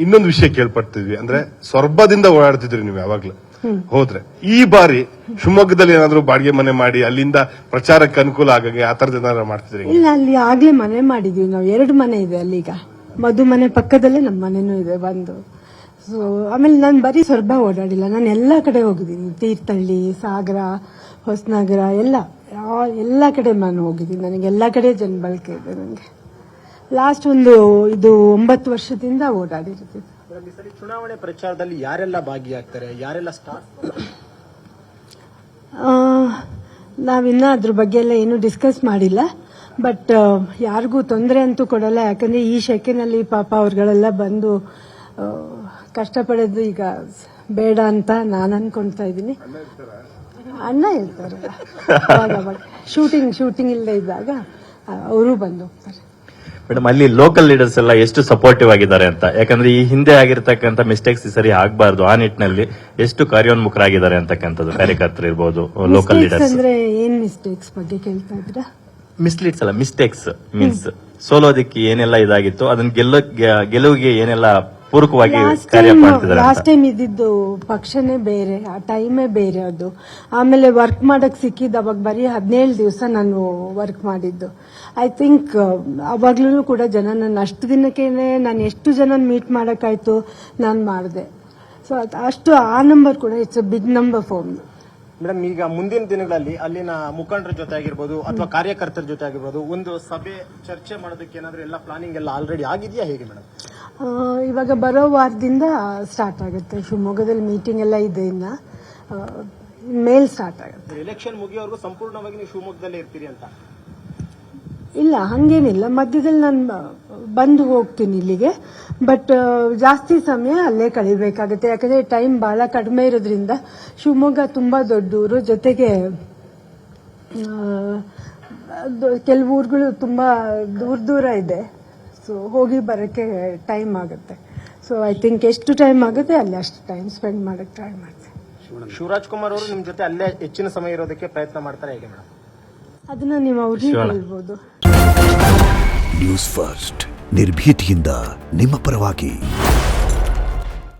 ಇನ್ನೊಂದು ವಿಷಯ ಕೇಳ್ಪಡ್ತಿದ್ವಿ, ಅಂದ್ರೆ ಸೊರಬದಿಂದ ಓಡಾಡ್ತಿದ್ರಿ ನೀವು ಯಾವಾಗ್ಲೂ ಹೋದ್ರೆ. ಈ ಬಾರಿ ಶಿವಮೊಗ್ಗದಲ್ಲಿ ಏನಾದ್ರು ಬಾಡಿಗೆ ಮನೆ ಮಾಡಿ ಅಲ್ಲಿಂದ ಪ್ರಚಾರಕ್ಕೆ ಅನುಕೂಲ ಆಗಂಗೆ ಆ ತರದ ಏನಾದ್ರು ಮಾಡ್ತಿದ್ರಿ? ಇಲ್ಲ, ಅಲ್ಲಿ ಆಗ್ಲೇ ಮನೆ ಮಾಡಿದ್ವಿ ನಾವು. 2 ಮನೆ ಇದೆ ಅಲ್ಲೀಗ. ಮಧು ಮನೆ ಪಕ್ಕದಲ್ಲೇ ನಮ್ಮ ಮನೆನೂ ಇದೆ ಒಂದು. ಸೊ ಆಮೇಲೆ ನಾನು ಬರೀ ಸೊರಬ ಓಡಾಡಿಲ್ಲ, ನಾನು ಎಲ್ಲಾ ಕಡೆ ಹೋಗಿದ್ದೀನಿ. ತೀರ್ಥಹಳ್ಳಿ, ಸಾಗರ, ಹೊಸನಗರ ಎಲ್ಲ ಕಡೆ ನಾನು ಹೋಗಿದ್ದೀನಿ. ನನಗೆ ಎಲ್ಲಾ ಕಡೆ ಜನಬಳಕೆ ಇದೆ. ನನಗೆ ಲಾಸ್ಟ್ ಇದು 9 ವರ್ಷದಿಂದ ಓಡಾಡಿರ್ತೀನಿ. ಚುನಾವಣೆ ಪ್ರಚಾರದಲ್ಲಿ ಯಾರೆಲ್ಲ ಭಾಗಿಯಾಗ್ತಾರೆ, ಯಾರೆಲ್ಲ ಸ್ಟಾರ್? ನಾವಿನ್ನ ಅದ್ರ ಬಗ್ಗೆ ಎಲ್ಲ ಏನು ಡಿಸ್ಕಸ್ ಮಾಡಿಲ್ಲ. ಬಟ್ ಯಾರಿಗೂ ತೊಂದರೆ ಅಂತೂ ಕೊಡಲ್ಲ. ಯಾಕಂದ್ರೆ ಈ ಶೆಕೆನಲ್ಲಿ ಪಾಪ ಅವ್ರುಗಳೆಲ್ಲ ಬಂದು ಕಷ್ಟಪಡೋದು ಈಗ ಬೇಡ ಅಂತ ನಾನು ಅನ್ಕೊಂತಾ ಇದ್ದೀನಿ. ಅಣ್ಣ ಇರ್ತಾರೆ ಶೂಟಿಂಗ್ ಇಲ್ಲದೆ ಇದ್ದಾಗ ಅವರು ಬಂದು ಹೋಗ್ತಾರೆ. ಮೇಡಮ್, ಅಲ್ಲಿ ಲೋಕಲ್ ಲೀಡರ್ಸ್ ಎಲ್ಲ ಎಷ್ಟು ಸಪೋರ್ಟಿವ್ ಆಗಿದ್ದಾರೆ ಅಂತ, ಯಾಕಂದ್ರೆ ಈ ಹಿಂದೆ ಆಗಿರ್ತಕ್ಕಂಥ ಮಿಸ್ಟೇಕ್ಸ್ ಸರಿ ಆಗಬಾರ್ದು, ಆ ನಿಟ್ಟಿನಲ್ಲಿ ಎಷ್ಟು ಕಾರ್ಯೋನ್ಮುಖರಾಗಿದ್ದಾರೆ ಅಂತಕ್ಕಂಥದ್ದು ಕಾರ್ಯಕರ್ತರು ಇರ್ಬೋದು, ಲೋಕಲ್ ಲೀಡರ್ಸ್. ಅಂದ್ರೆ ಏನ್ ಮಿಸ್ಟೇಕ್ಸ್ ಬಗ್ಗೆ ಕೇಳ್ತಾ ಇದ್ದೀರಾ? ಮಿಸ್ಲೀಡ್ಸ್ ಅಲ್ಲ, ಮಿಸ್ಟೇಕ್ಸ್ ಮೀನ್ಸ್ ಸೋಲೋದಕ್ಕೆ ಏನೆಲ್ಲ ಇದಾಗಿತ್ತು, ಅದನ್ನ ಗೆಲುವಿಗೆ ಏನೆಲ್ಲ ಪೂರಕವಾಗಿ ಕಾರ್ಯ ಮಾಡ್ತಿದ್ದಾರೆ. ಲಾಸ್ಟ್ ಟೈಮ್ ಇದ್ದಿದ್ದು ಪಕ್ಷನೇ ಬೇರೆ, ಆ ಟೈಮೇ ಬೇರೆ ಅದು. ಆಮೇಲೆ ವರ್ಕ್ ಮಾಡಕ್ ಸಿಕ್ಕಿದ್ದು ಅವಾಗ ಬರೀ 17 ದಿವಸ ನಾನು ವರ್ಕ್ ಮಾಡಿದ್ದು. ಐ ಥಿಂಕ್ ಅವಾಗ್ಲೂ ಕೂಡ ಜನ ನನ್ನ ಅಷ್ಟು ದಿನಕ್ಕೇನೆ ನಾನು ಎಷ್ಟು ಜನ ಮೀಟ್ ಮಾಡಕ್ಕಾಯ್ತು ನಾನು ಮಾಡಿದೆ. ಸೊ ಅಷ್ಟು ಆ ನಂಬರ್ ಕೂಡ it's a big number for me. Madam, ಈಗ ಮುಂದಿನ ದಿನಗಳಲ್ಲಿ ಅಲ್ಲಿನ ಮುಖಂಡರ ಜೊತೆ ಆಗಿರ್ಬೋದು ಅಥವಾ ಕಾರ್ಯಕರ್ತರ ಜೊತೆ ಆಗಿರ್ಬೋದು ಒಂದು ಸಭೆ ಚರ್ಚೆ ಮಾಡೋದಕ್ಕೆ ಏನಾದ್ರು ಎಲ್ಲ ಪ್ಲಾನಿಂಗ್ ಎಲ್ಲ ಆಲ್ರೆಡಿ ಆಗಿದೆಯಾ, ಹೇಗೆ ಮೇಡಮ್? ಇವಾಗ ಬರೋ ವಾರದಿಂದ ಸ್ಟಾರ್ಟ್ ಆಗುತ್ತೆ. ಶಿವಮೊಗ್ಗದಲ್ಲಿ ಮೀಟಿಂಗ್ ಎಲ್ಲ ಇದೆ, ಇನ್ನ ಮೇಲ್ ಸ್ಟಾರ್ಟ್ ಆಗುತ್ತೆ. ಎಲೆಕ್ಷನ್ ಮುಗಿಯೋವರೆಗೂ ಸಂಪೂರ್ಣವಾಗಿ ನೀವು ಶಿವಮೊಗ್ಗದಲ್ಲೇ ಇರ್ತೀರಿ ಅಂತ? ಇಲ್ಲ, ಹಂಗೇನಿಲ್ಲ. ಮಧ್ಯದಲ್ಲಿ ನಾನು ಬಂದು ಹೋಗ್ತೀನಿ ಇಲ್ಲಿಗೆ. ಬಟ್ ಜಾಸ್ತಿ ಸಮಯ ಅಲ್ಲೇ ಕಳಿಬೇಕಾಗುತ್ತೆ. ಯಾಕಂದ್ರೆ ಟೈಮ್ ಬಹಳ ಕಡಿಮೆ ಇರೋದ್ರಿಂದ ಶಿವಮೊಗ್ಗ ತುಂಬಾ ದೊಡ್ಡ ಊರು, ಜೊತೆಗೆ ಕೆಲವು ಊರುಗಳು ತುಂಬಾ ದೂರ ಇದೆ. ಸೊ ಹೋಗಿ ಬರೋಕ್ಕೆ ಟೈಮ್ ಆಗುತ್ತೆ. ಸೊ ಐ ಥಿಂಕ್ ಎಷ್ಟು ಟೈಮ್ ಆಗುತ್ತೆ ಅಲ್ಲಿ ಅಷ್ಟು ಟೈಮ್ ಸ್ಪೆಂಡ್ ಮಾಡಕ್ಕೆ ಟ್ರೈ ಮಾಡ್ತೀನಿ. ಶಿವರಾಜ್ ಕುಮಾರ್ ಅವರು ನಿಮ್ಮ ಜೊತೆ ಅಲ್ಲೇ ಹೆಚ್ಚಿನ ಸಮಯ ಇರೋದಕ್ಕೆ ಪ್ರಯತ್ನ ಮಾಡ್ತಾರೆ, ಹೇಗೆ ಮೇಡಮ್? ಅದನ್ನ ನೀವು ಅವ್ರಿಗೆ ಹೇಳ್ಬೋದು. ನ್ಯೂಸ್ ಫಸ್ಟ್, ನಿರ್ಭೀತಿಯಿಂದ ನಿಮ್ಮ ಪರವಾಗಿ.